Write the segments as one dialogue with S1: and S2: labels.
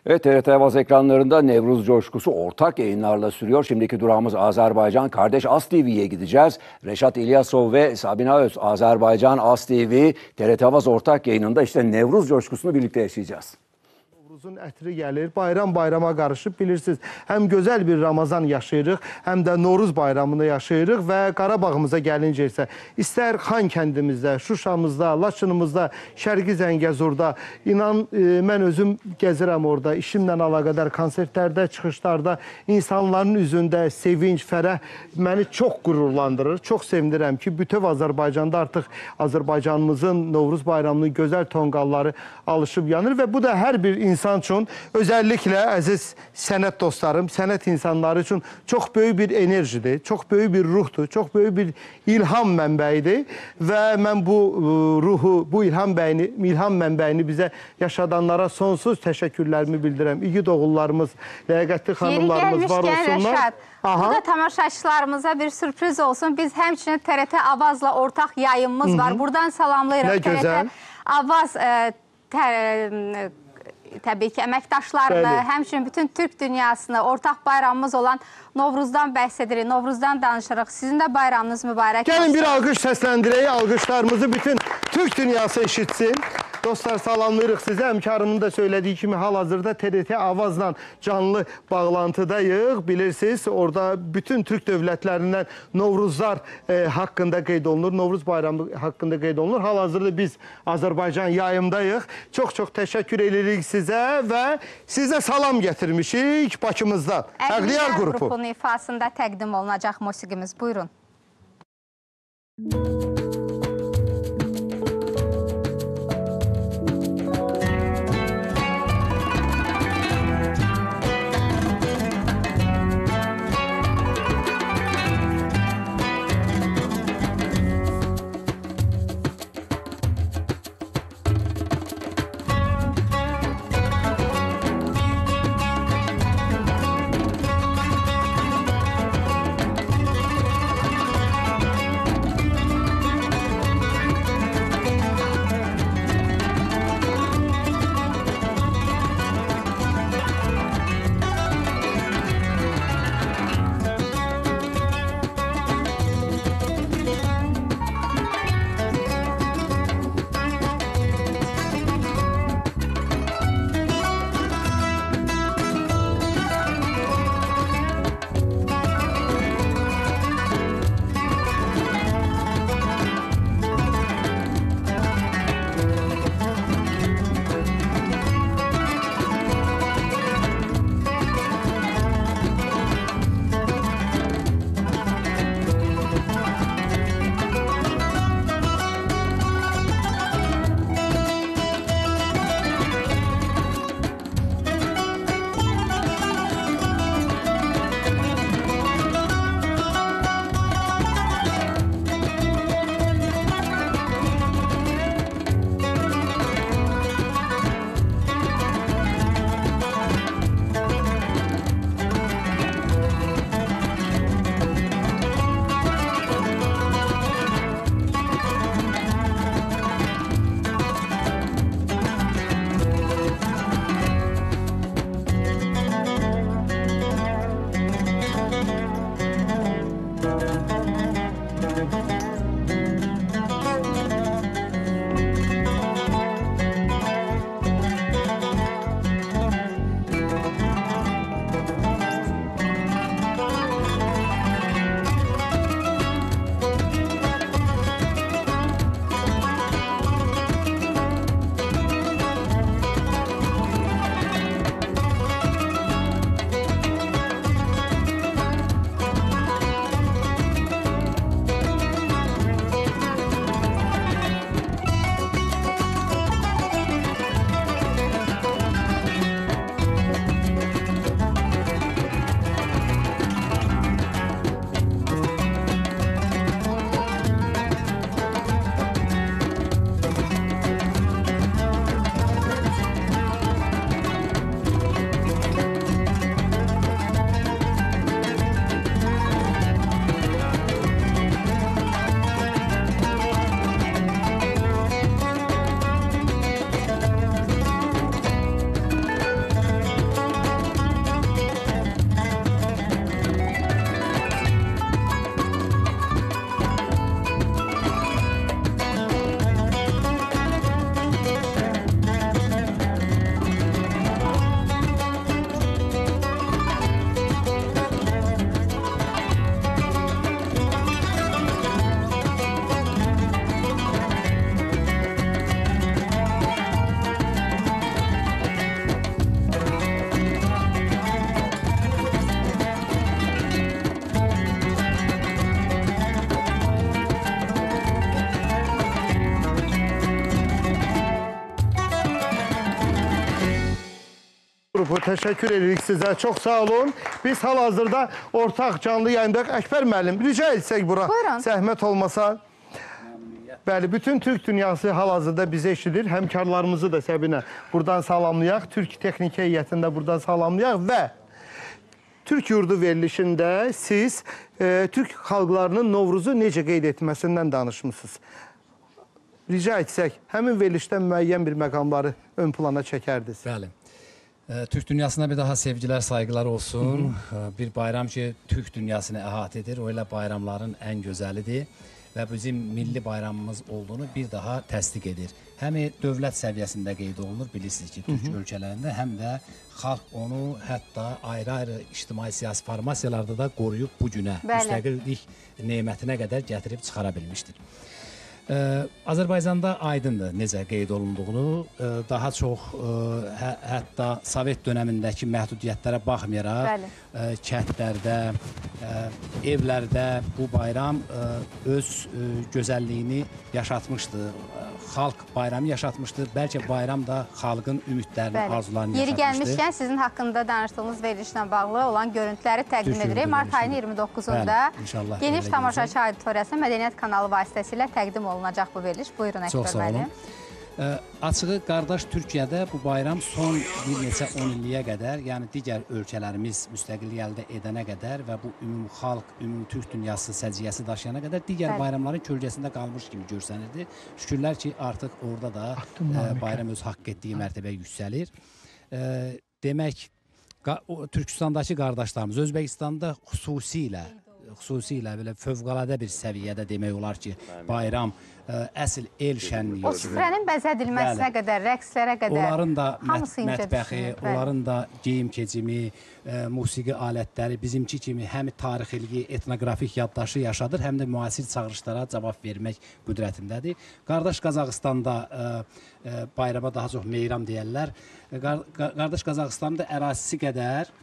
S1: Evet, TRT Avaz ekranlarında Nevruz coşkusu ortak yayınlarla sürüyor. Şimdiki durağımız Azerbaycan. Kardeş As TV'ye gideceğiz. Reşat İlyasov ve Sabina Öz, Azerbaycan As TV, TRT Avaz ortak yayınında işte Nevruz coşkusunu birlikte yaşayacağız.
S2: Novruzun ətri gəlir, bayram bayrama qarışıb, bilirsiniz. Həm gözəl bir Ramazan yaşayırıq, həm də Novruz bayramını yaşayırıq və Qarabağımıza gəlincə isə istər Xan kəndimizdə, Şuşamızda, Laçınımızda, Şərqi Zəngəzurda, inan mən özüm gəzirəm orada, işimlə əlaqədar konsertlərdə, çıxışlarda, insanların üzündə sevinç, fərəh məni çox qürurlandırır. Çox sevinirəm ki, bütöv Azərbaycanda artıq Azərbaycanımızın Novruz bayramının gözəl tonqalları alışıb yanır və bu da hər bir insan üçün, özəlliklə əziz sənət dostlarım, sənət insanları üçün çox böyük bir enerjidir, çox böyük bir ruhdur, çox böyük bir ilham mənbəyidir və mən bu ruhu, bu ilham mənbəyini bizə yaşadanlara sonsuz təşəkkürlərimi bildirəm. İyi doğullarımız, ləyaqətli xanımlarımız var olsunlar.
S3: Rəşad, bu da tamaşaçılarımıza bir sürpriz olsun. Biz həmçinin TRT Avazla ortaq yayımımız var. Buradan salamlayırıq.
S2: Nə gözəl.
S3: TRT Avaz təbii ki, əməkdaşlarını, həmçinin bütün Türk dünyasını, ortaq bayramımız olan Novruzdan bəhs edirik, Novruzdan danışırıq. Sizin də bayramınız mübarək olsun.
S2: Gəlin bir alqış səsləndirək, alqışlarımızı bütün Türk dünyası eşitsin. Dostlar, salamlayırıq sizə. Həmkarımın da söylediyi kimi hal-hazırda TRT Avazla canlı bağlantıdayıq. Bilirsiniz, orada bütün Türk dövlətlərindən Novruzlar haqqında qeyd olunur, Novruz bayramı haqqında qeyd olunur. Hal-hazırda biz Azərbaycan yayımdayıq. Çox-çox təşəkkür edirik sizə və sizə salam gətirmişik Bakımızdan. Əqliyar qrupu.
S3: Qrupunun ifasında təqdim olunacaq musiqimiz. Buyurun.
S2: Grubu teşekkür edirik size. Çok sağ olun. Biz hal-hazırda ortak canlı yayındayıq. Əkbər müəllim, rica etsək bura.
S3: Buyurun.
S2: Zəhmət olmasa. Bəli, bütün Türk dünyası hal-hazırda bizi eşidir. Həmkarlarımızı da Səbinə buradan salamlayaq. Türk Texnik Heyətində buradan salamlayaq və Türk Yurdu verilişində siz Türk xalqlarının Novruzu necə qeyd etməsindən danışmışsınız. Rica etsək, həmin verilişdən müəyyən bir məqamları ön plana çəkərdiniz.
S4: Bəli. Türk dünyasına bir daha sevgiler, saygılar olsun. Bir bayram ki, Türk dünyasını əhatə edir. O ilə bayramların ən gözəlidir və bizim milli bayramımız olduğunu bir daha təsdiq edir. Həm dövlət səviyyəsində qeyd olunur, bilirsiniz ki, Türk ölkələrində, həm də xalq onu hətta ayrı-ayrı ictimai-siyasi formasiyalarda da qoruyub bu günə, müstəqillik nemətinə qədər gətirib çıxara bilmişdir. Azərbaycanda aydındır necə qeyd olunduğunu, daha çox hətta Sovet dönəmindəki məhdudiyyətlərə baxmayaraq kəndlərdə, evlərdə bu bayram öz gözəlliyini yaşatmışdı. Xalq bayramı yaşatmışdı. Bəlkə bayram da xalqın ümidlərini, arzularını
S3: Yeri
S4: yaşatmışdı.
S3: gəlmişkən sizin haqqında danışdığınız verilişlə bağlı olan görüntüləri təqdim edirik. Mart ayının 29-unda geniş tamaşaçı auditoriyasına Mədəniyyət kanalı vasitəsilə təqdim olunacaq bu veriliş. Buyurun Əkbər müəllim.
S4: Açığı, qardaş Türkiyədə bu bayram son bir neçə 10 illiyə qədər, yəni digər ölkələrimiz müstəqillik əldə edənə qədər və bu ümumi xalq, ümumi Türk dünyası səciyyəsi daşıyana qədər digər bayramların kölgəsində qalmış kimi görsənirdi. Şükürlər ki, artıq orada da bayram öz haqq etdiyi mərtəbəyə yüksəlir. Demək, Türkistandakı qardaşlarımız, Özbəkistanda xüsusilə belə fövqəladə bir səviyyədə demək olar ki, bayram əsl el şənliyi.
S3: O süfrənin bəzədilməsinə qədər, rəqslərə qədər.
S4: Onların da mətbəxi, onların da geyim keçimi, musiqi alətləri bizimki kimi həm tarixiliyi, etnoqrafik yaddaşı yaşadır, həm də müasir çağırışlara cavab vermək qüdrətindədir. Qardaş Qazaxıstanda bayrama daha çox meyram deyərlər. Qardaş Qazaxıstanın da ərazisi qədər,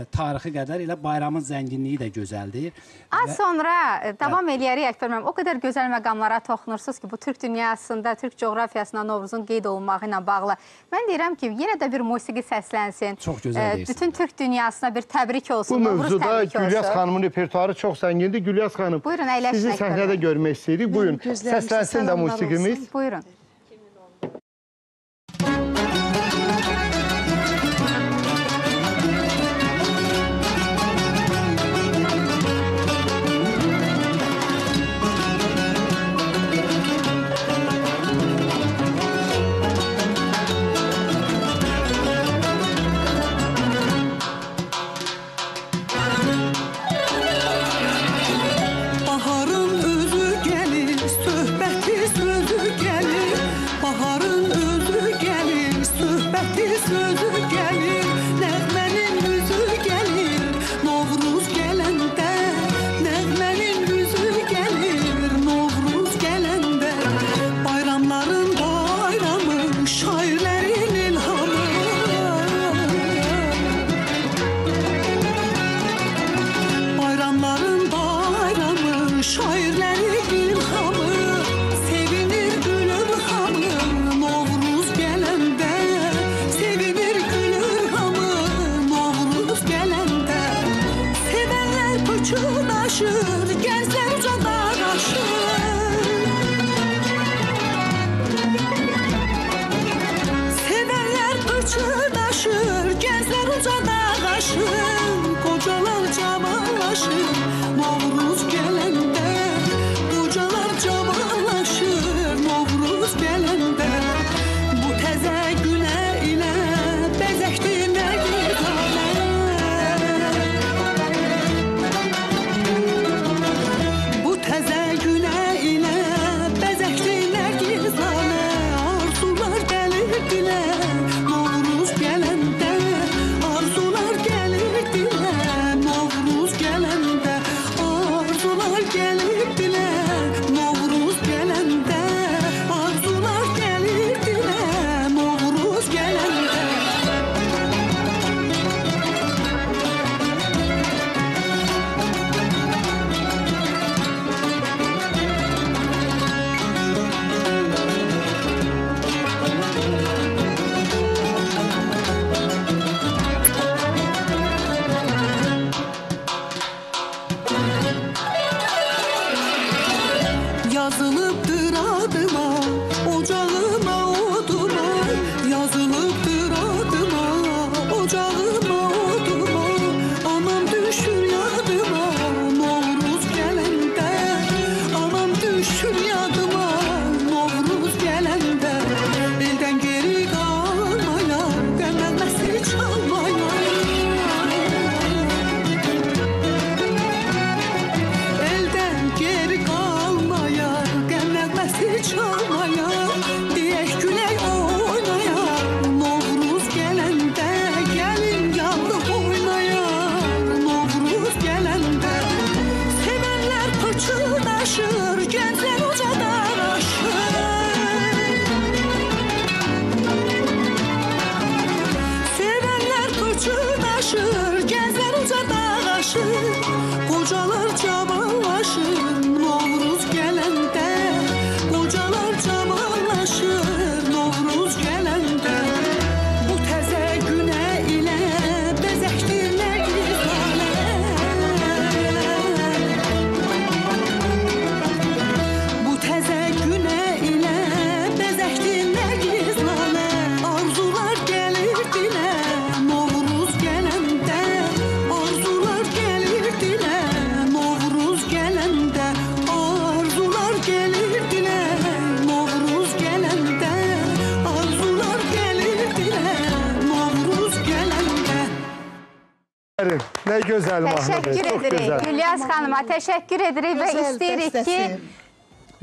S4: tarixi qədər elə bayramın zənginliyi də gözəldir.
S3: Az sonra davam eləyərik Əkbər müəllim. O qədər gözəl məqamlara toxunursunuz ki, bu Türk dünyasında, Türk coğrafiyasında Novruzun qeyd olunmağı ilə bağlı. Mən deyirəm ki, yenə də bir musiqi səslənsin.
S4: Çox gözəl deyirsin.
S3: Bütün Türk dünyasına bir təbrik olsun,
S2: Bu
S3: Novruz
S2: mövzuda
S3: təbrik olsun.
S2: Gülyaz xanımın repertuarı çox zəngindir. Gülyaz xanım,
S3: Buyurun, əyləşin
S2: sizi
S3: Əkbər
S2: səhnədə
S3: müəllim.
S2: görmək istəyirik. Buyurun, səslənsin də musiqimiz.
S3: Buyurun.
S5: Novruz gələndə arzular gəlir cavanlaşır, gəzər uca dağ aşır, qocalar cavanlaşır, Novruz gələndə, qocalar cavanlaşır, Novruz gələndə. Bu təzə günə ilə bəzəkdirlər güzalə. Bu təzə günə ilə bəzəkdirlər güzalə. Arzular gəlir dilə, Novruz gələndə. Arzular gəlir dilə, Novruz gələndə. Arzular gəlir dilə, Novruz gələndə. Arzular gəlir dilə, Novruz gələndə.
S2: Ne güzel mahnıdır.
S3: Təşəkkür
S2: Çok
S3: edirik.
S2: güzel.
S3: Gülyaz xanıma təşəkkür edirik və istəyirik ki,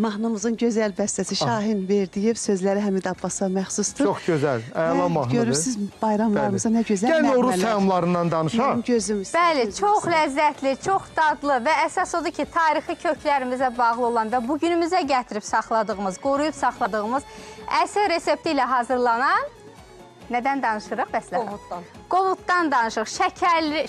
S6: Mahnımızın gözəl bəstəsi Şahin Verdiyev, sözləri Həmid Abbasa məxsusdur.
S2: Çok güzel. Əla mahnıdır.
S6: Görürsünüz bayramlarımıza nə gözəl
S2: Gel Novruz
S6: nəğmələr.
S2: təamlarından danışaq.
S6: Mənim gözüm istəyir.
S3: bəli, çox ləzzətli, çox dadlı və əsas odur ki, tarixi köklərimizə bağlı olan və bugünümüzə gətirib saxladığımız, qoruyub saxladığımız əsl resepti ilə hazırlanan nədən danışırıq bəslə?
S7: Qovuddan.
S3: Qovuddan danışırıq.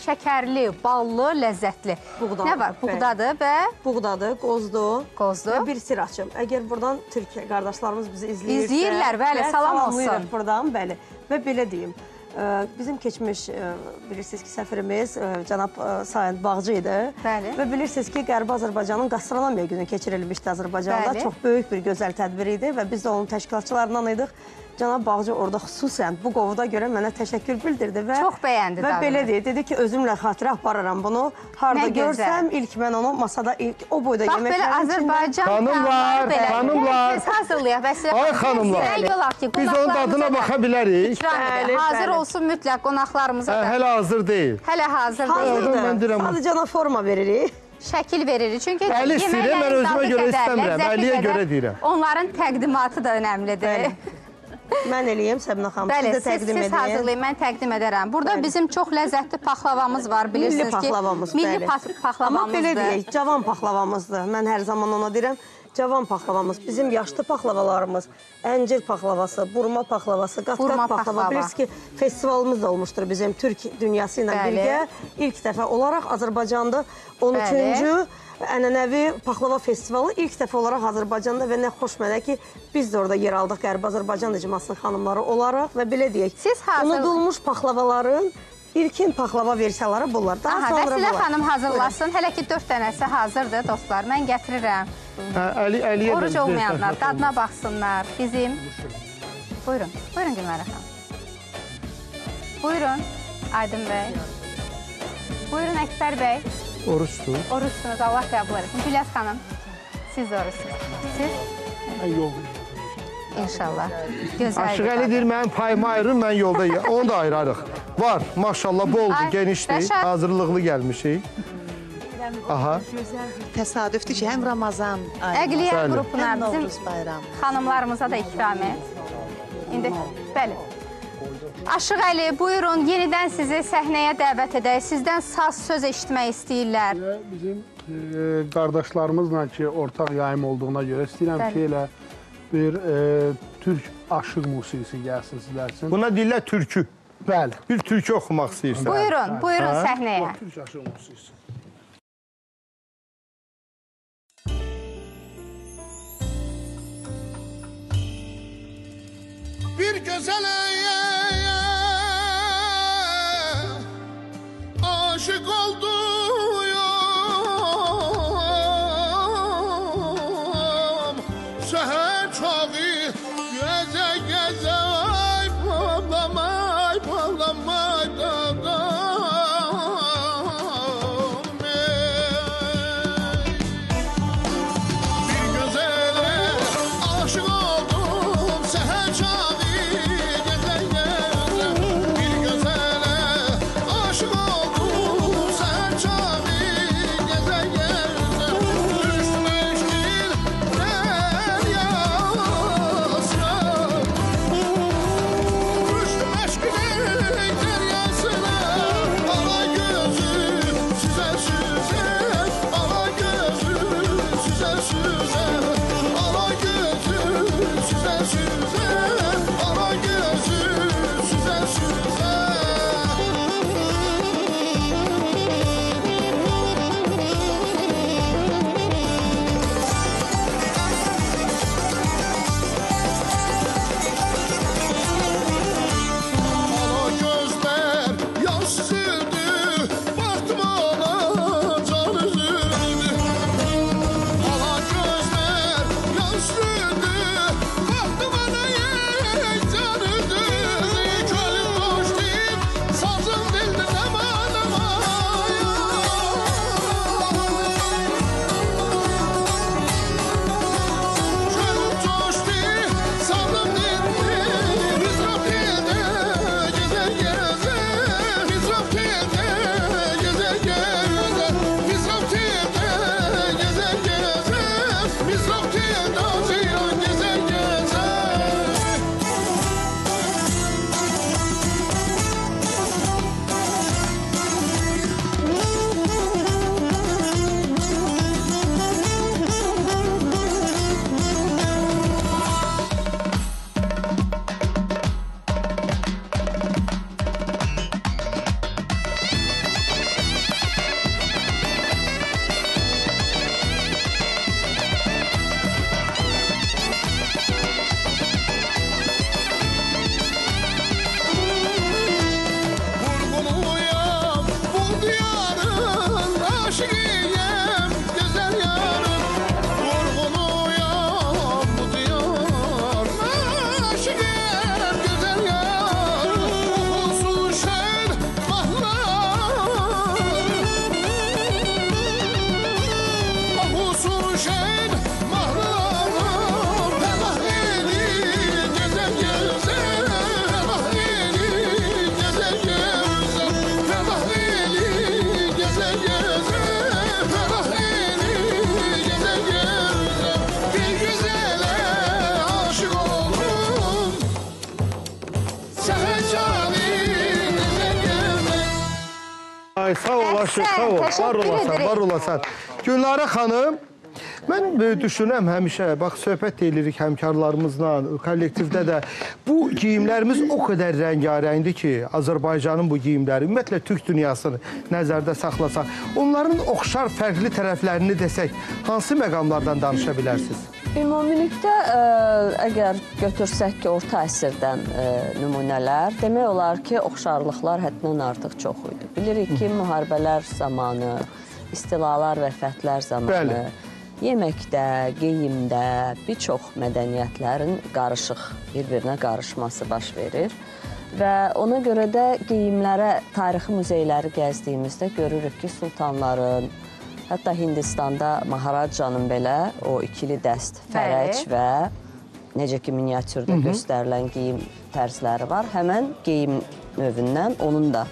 S3: Şəkərli, ballı, ləzzətli.
S7: Buğda.
S3: Nə var? Buğdadır və
S7: Buğdadır, qozdur.
S3: Qozdur.
S7: Və bir sir açım. Əgər buradan Türkiyə qardaşlarımız bizi izləyirsə...
S3: İzləyirlər, bəli,
S7: və
S3: salam olsun.
S7: salamlayırıq buradan, bəli. Və belə deyim, bizim keçmiş, bilirsiniz ki, səfirimiz cənab Sayın Bağcı idi.
S3: Bəli.
S7: Və bilirsiniz ki, Qərbi Azərbaycanın Gastronomiya günü keçirilmişdi Azərbaycanda.
S3: Bəli.
S7: Çox böyük bir gözəl tədbir idi və biz də onun təşkilatçılarından idik. Cənab Bağcı orada xüsusən bu qovuda görə mənə təşəkkür bildirdi və
S3: Çox bəyəndi
S7: və
S3: dadını.
S7: belə dedi ki, özümlə xatirə apararam bunu. Harda
S3: Nə gözəl.
S7: görsəm, ilk mən onu masada ilk o boyda
S3: bax belə
S7: yeməklərin içində...
S3: Azərbaycan
S2: Xanımlar,
S3: belə.
S2: xanımlar.
S3: Biz hazırlayaq.
S2: Ay xanımlar.
S3: Biz
S2: Biz onun dadına baxa bilərik.
S7: Bəli,
S3: Hazır
S7: bəli.
S3: olsun mütləq qonaqlarımıza da.
S2: Hələ hazır deyil.
S3: Hələ hazır deyil.
S2: Hazır. mən deyirəm.
S7: Sadəcə ona forma veririk.
S3: Şəkil veririk. Çünki
S2: Əli istəyirəm, mən özümə görə istəmirəm. Əliyə görə deyirəm.
S3: Onların təqdimatı da önəmlidir.
S7: Mən eləyim, Səbinə xanım,
S3: Bəli,
S7: siz də təqdim
S3: siz
S7: edin.
S3: hazırlayın, mən təqdim edərəm. Burada
S7: Bəli.
S3: bizim çox ləzzətli paxlavamız var, bilirsiniz
S7: Milli
S3: ki.
S7: paxlavamız,
S3: Milli
S7: bəli. Amma
S3: paxlavamızdır.
S7: belə deyək, cavan paxlavamızdır. Mən hər zaman ona deyirəm, cavan paxlavamız. Bizim yaşlı paxlavalarımız, əncir paxlavası, burma paxlavası,
S3: Burma
S7: qat-qat
S3: paxlava.
S7: paxlava. Bilirsiniz ki, festivalımız da olmuşdur bizim Türk dünyası ilə
S3: Bəli.
S7: birgə. İlk dəfə olaraq Azərbaycanda 13-cü ənənəvi paxlava festivalı ilk dəfə olaraq Azərbaycanda və nə xoş mənə ki, biz də orada yer aldıq Qərbi Azərbaycan icmasının xanımları olaraq və belə deyək,
S3: Siz hazır-
S7: unudulmuş paxlavaların ilkin paxlava versiyaları bunlar. Daha
S3: Aha,
S7: sonra
S3: Vəsilə
S7: bunlar.
S3: xanım hazırlasın. Hələ ki 4 dənəsi hazırdır dostlar. Mən gətirirəm.
S2: Əliyə də
S3: Oruc olmayanlar dadına baxsınlar. Bizim. Buyurun. Buyurun Gülmərə xanım. Buyurun Aydın bəy. Buyurun Əkbər bəy.
S2: Oruçdur.
S3: Oruçsunuz, Allah qəbul etsin. Güləz xanım, siz də oruçsunuz. Siz?
S2: Yox.
S3: İnşallah. Gözəl.
S2: Aşıq Əli deyir, mənim payımı ayırın, mən yolda onu da ayırarıq. Var, maşallah, boldur,
S3: Ay,
S2: genişdir,
S3: Rəşad.
S2: hazırlıqlı gəlmişik. Aha.
S6: Gözəl bir təsadüfdür ki, həm Ramazan ayı,
S3: Əqliyyə
S2: Bəli.
S3: qrupuna,
S6: həm
S3: bizim
S6: Novruz bayramı.
S3: xanımlarımıza da ikram et. İndi, bəli. Aşıq Əli, buyurun, yenidən sizi səhnəyə dəvət edək. Sizdən saz söz eşitmək istəyirlər.
S8: Bizim qardaşlarımızla ki, ortaq yayım olduğuna görə istəyirəm
S3: Bəli.
S8: ki, elə bir türk aşıq musiqisi gəlsin sizlər üçün.
S2: Buna deyirlər türkü.
S8: Bəli.
S2: Bir türkü oxumaq istəyirsən.
S3: Buyurun, buyurun səhnəyə.
S8: Türk aşıq musiqisi.
S9: Bir gözələ aşık oldum. Səhər çağı gəzə gəzə ay balam ay balam ay dadam bir gözələ aşık oldum. Səhər çağı gəzə gəzə bir gözələ aşık oldum.
S2: Ay sağ olasın,
S3: Əhsən,
S2: sağ ol. Var
S3: təşəkkür
S2: olasan,
S3: edirik.
S2: var olasan. Gülnarə xanım, mən düşünürəm həmişə, bax söhbət edirik həmkarlarımızla, kollektivdə də bu geyimlərimiz o qədər rəngarəngdir ki, Azərbaycanın bu geyimləri, ümumiyyətlə Türk dünyasını nəzərdə saxlasaq, onların oxşar fərqli tərəflərini desək, hansı məqamlardan danışa bilərsiniz?
S10: Ümumilikdə əgər götürsək ki, orta əsrdən nümunələr, demək olar ki, oxşarlıqlar həddindən artıq çox idi. Bilirik ki, müharibələr zamanı, istilalar və fətlər zamanı, yeməkdə, geyimdə bir çox mədəniyyətlərin qarışıq, bir-birinə qarışması baş verir. Və ona görə də geyimlərə, tarixi muzeyləri gəzdiyimizdə görürük ki, sultanların, hətta Hindistanda Maharacanın belə o ikili dəst, fərəc və necə ki, miniatürdə göstərilən geyim tərzləri var. Həmən geyim növündən onun da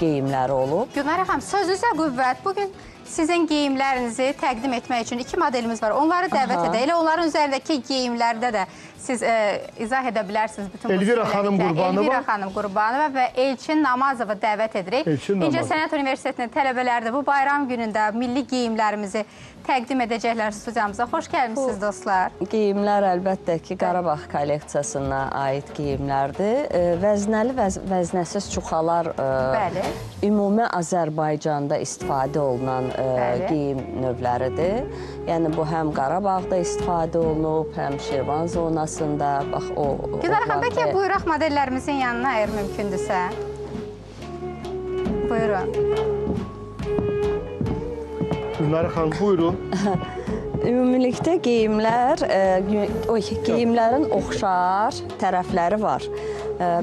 S10: geyimləri olub.
S3: Gülnarə xanım, sözünüzə qüvvət. Bugün sizin geyimlərinizi təqdim etmək üçün 2 modelimiz var. Onları dəvət edək. Elə onların üzərindəki geyimlərdə də siz izah edə bilərsiniz.
S2: Elvira xanım Qurbanova.
S3: Elvira xanım Qurbanova və Elçin Namazova dəvət edirik. İncəsənət Universitetinin tələbələri də bu bayram günündə milli geyimlərimizi təqdim edəcəklər studiyamıza. Xoş gəlmişsiniz dostlar.
S10: Geyimlər əlbəttə ki, Qarabağ kolleksiyasına aid geyimlərdir. Vəznəli, vəznəsiz çuxalar ümumi Azərbaycanda istifadə olunan geyim növləridir. Yəni, bu həm Qarabağda istifadə olunub, həm Şirvan zonasında.
S3: Gülnarə xanım, bəlkə buyuraq modellərimizin yanına, əgər mümkündürsə. Buyurun.
S2: Gülnarə xanım, buyurun.
S10: Ümumilikdə geyimlərin oxşar tərəfləri var.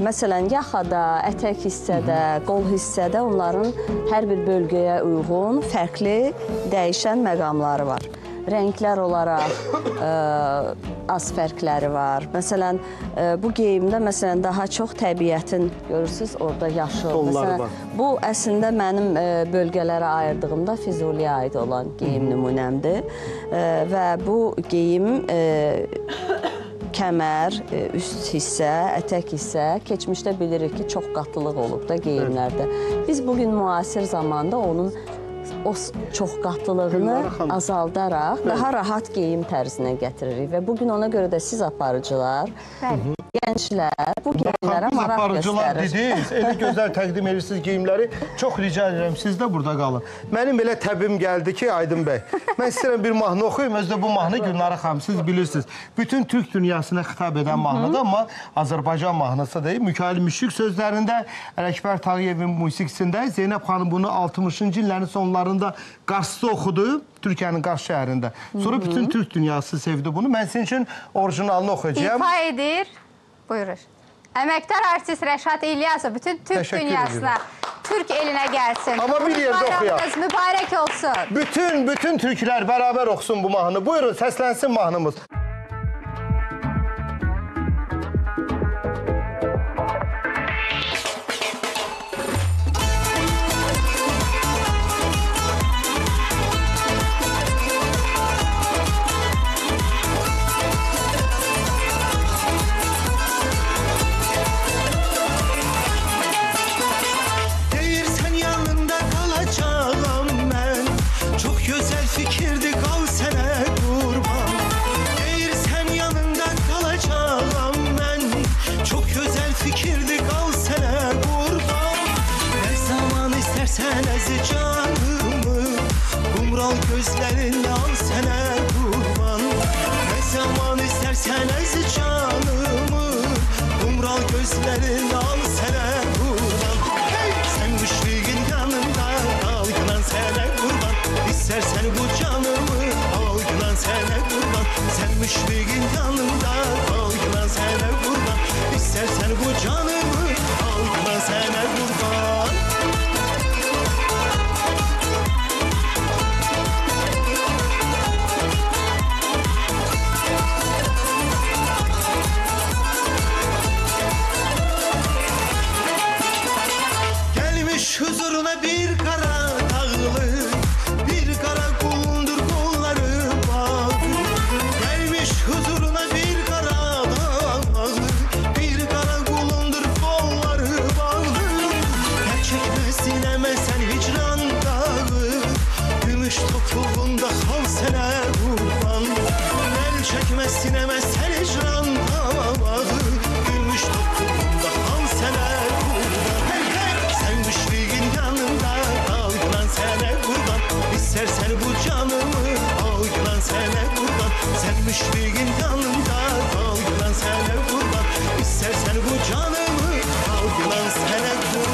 S10: Məsələn, yaxada, ətək hissədə, qol hissədə onların hər bir bölgəyə uyğun, fərqli, dəyişən məqamları var. Rənglər olaraq az fərqləri var. Məsələn, bu geyimdə daha çox təbiətin, görürsünüz, orada yaşıl. Məsələn, bu əslində mənim bölgələrə ayırdığımda Füzuliyə aid olan geyim nümunəmdir. Və bu geyim kəmər, üst hissə, ətək hissə keçmişdə bilirik ki, çox qatılıq olub da geyimlərdə. Biz bugün müasir zamanda onun o çox qatılığını azaldaraq daha rahat geyim tərzinə gətiririk və bugün ona görə də siz aparıcılar, gənclər bu geyimlərə maraq
S2: aparıcılar
S10: göstərir.
S2: dediniz, elə gözəl təqdim edirsiniz geyimləri. Çox rica edirəm, siz də burada qalın. Mənim elə təbim gəldi ki, Aydın bəy, mən istəyirəm bir mahnı oxuyum, özdə bu mahnı Gülnarə xanım, siz bilirsiniz. Bütün Türk dünyasına xitab edən mahnıdır, amma Azərbaycan mahnısı deyil. Mikail Müşfiq sözlərində, Ələkbər Tağıyevin musiqisində, Zeynəb xanım bunu 60-cı illərin sonlarında Qarsda oxudu, Türkiyənin Qars şəhərində. Sonra bütün Türk dünyası sevdi bunu. Mən sizin üçün orijinalını oxuyacağım.
S3: İfa edir. Buyurur. Əməkdar artist Rəşad İlyasov bütün Türk dünyasına, Türk elinə gəlsin.
S2: Amma bir yerdə oxuyaq.
S3: Bayramınız mübarək olsun.
S2: Bütün türklər bərabər oxusun bu mahnı. Buyurun, səslənsin mahnımız.
S11: Fikirdi qal sənə qurban. Deyirsən yanında qalacağam mən. Çox gözəl fikirdi qal sənə qurban. Nə zaman istərsən əzi canımı, qumral gözlərinlə al sənə qurban. Nə zaman istərsən əzi canımı, qumral gözlərinlə al sənə qurban. Sən müşfiqin yanında qal günan sənə qurban. İstersen bu canımı al günan sene kurban. Sen müşfiqin yanında al günan sene kurban. İstersen bu canımı al günan sene kurban. Gelmiş huzuruna bir kara dağlı, huzuruna bir kara dağlı, bir kara kulundur kolları bağlı. Gerçek mesile sen hiç sinəmə sən icranda gülmüş toplumda ham sənə qurban. Hey hey, sən müşfiqin yanında qalqılan sənə qurban. İstərsən bu canımı algılan sənə qurban. Sən müşfiqin yanında qalqılan sənə qurban. İstərsən bu canımı algılan sənə qurban.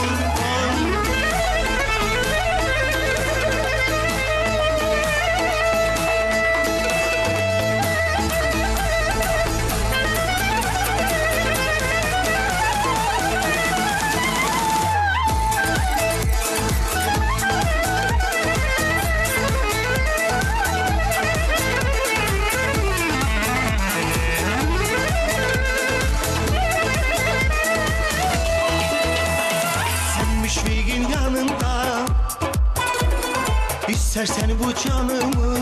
S11: İstersen bu canımı,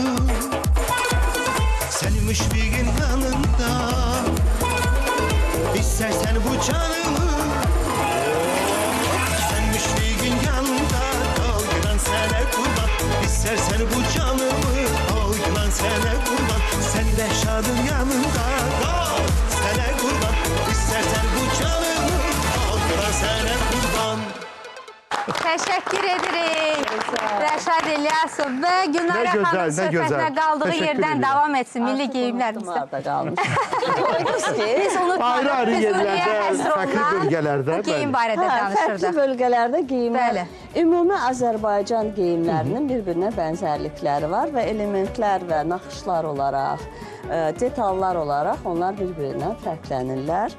S11: senin müşfiqin yanında. İstersen bu canımı, sen müşfiqin yanında. Kalgılan sene kurban, istersen bu canımı, algılan sene kurban. Sen de şadın yanında, kal sene kurban. İstersen bu canımı, algılan sene kurban.
S3: Teşekkür ederim. Rəşad İlyasov və Günara xanım söhbətinə qaldığı yerdən davam etsin milli geyimlərimizdə. Biz unutmadıq, Füzuliyə həsr olunan bu geyim barədə danışırdıq.
S10: Fərqli bölgələrdə geyimlər, ümumi Azərbaycan geyimlərinin bir-birinə bənzərlikləri var və elementlər və naxışlar olaraq, detallar olaraq onlar bir-birindən fərqlənirlər.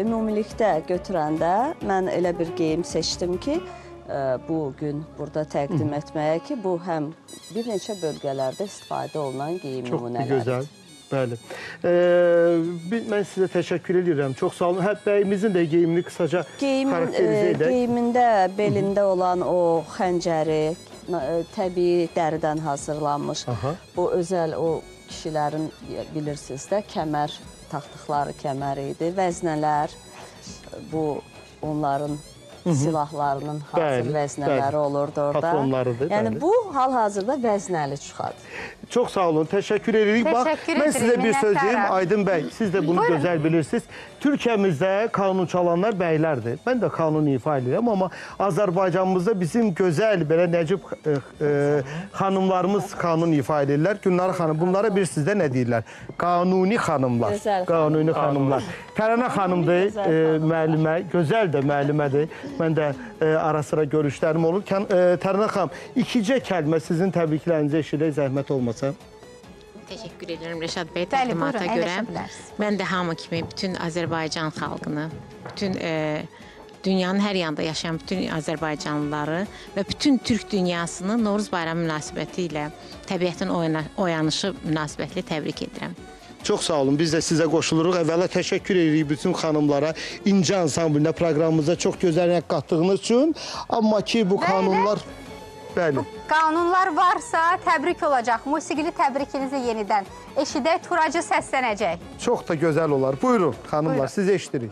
S10: Ümumilikdə götürəndə mən elə bir geyim seçdim ki, bu gün burada təqdim etməyə ki, bu həm bir neçə bölgələrdə istifadə olunan geyim nümunələri.
S2: Çox gözəl, bəli. Mən sizə təşəkkür edirəm. Çox sağ olun. Bəyimizin də geyimini qısaca xarakterizə edək.
S10: Geyimində, belində olan o xəncəri, təbii dəridən hazırlanmış, bu özəl o kişilərin bilirsiniz də kəmər taxtıqları kəmər idi, vəznələr, bu onların silahlarının hazır vəznələri olurdu orada.
S2: Patronlarıdır.
S10: Yəni bu hal-hazırda vəznəli çıxadır.
S2: Çox sağ olun, təşəkkür edirik. Bax, mən sizə bir söz deyim, Aydın bəy, siz də bunu gözəl bilirsiniz. Türkiyəmizdə kanun çalanlar bəylərdir. Mən də kanun ifa edirəm, amma Azərbaycanımızda bizim gözəl, belə nəcib xanımlarımız kanun ifa edirlər. Günlar xanım, bunlara bir sizdə nə deyirlər? Qanuni xanımlar. Qanuni xanımlar. Tərənə xanımdır, müəllimə, gözəl də müəllimədir. Mən də ara sıra görüşlərim olur. Tərənə xanım, ikicə kəlmə sizin təbriklərinizi eşidək, zəhmət olmasa.
S12: Təşəkkür edirəm Rəşad bəy təqdimata görə. Mən də hamı kimi bütün Azərbaycan xalqını, bütün dünyanın hər yanında yaşayan bütün Azərbaycanlıları və bütün Türk dünyasını Novruz bayramı münasibəti ilə təbiətin oyanışı münasibətilə təbrik edirəm.
S2: Çox sağ olun. Biz də sizə qoşuluruq. Əvvəla təşəkkür edirik bütün xanımlara, İnci ansamblinə proqramımıza çox gözəl rəng qatdığınız üçün. Amma ki, bu kanunlar...
S3: Bu qanunlar varsa təbrik olacaq. Musiqili təbrikinizi yenidən eşidək, Turacı səslənəcək.
S2: Çox da gözəl olar. Buyurun xanımlar, sizi eşidirik.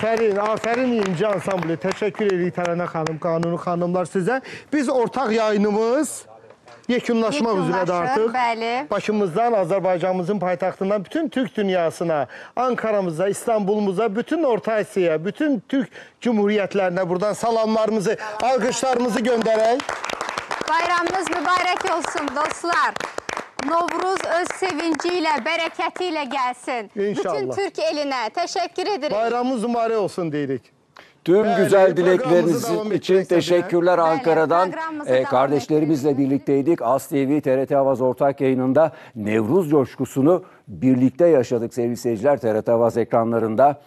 S2: Aferin İnci ansamblı. Teşekkür edirik Tərənə xanım, Qanuni xanımlar sizə. Biz ortaq yayınımız yekunlaşmaq üzrədir artıq.
S3: Bəli.
S2: Başımızdan, Azərbaycanımızın paytaxtından bütün Türk dünyasına, Ankara'mıza, İstanbul'umuza, bütün Orta Asiyaya, bütün Türk Cumhuriyetlerine buradan salamlarımızı, alqışlarımızı göndərək.
S3: Bayramınız mübarək olsun dostlar. Novruz öz sevinci ilə, bərəkəti ilə gəlsin.
S2: İnşallah.
S3: Bütün Türk elinə təşəkkür edirik.
S2: Bayramımız mübarək olsun deyirik.
S1: Tüm
S2: Bəli,
S1: güzel
S2: programımızı devam
S1: dilekleriniz için
S2: etmek
S1: teşekkürler
S3: Bəli,
S1: Ankara'dan.
S3: programımızı devam
S1: Kardeşlerimizle birlikteydik. As TV, TRT Avaz ortak yayınında Nevruz coşkusunu birlikte yaşadık sevgili seyirciler. TRT Avaz ekranlarında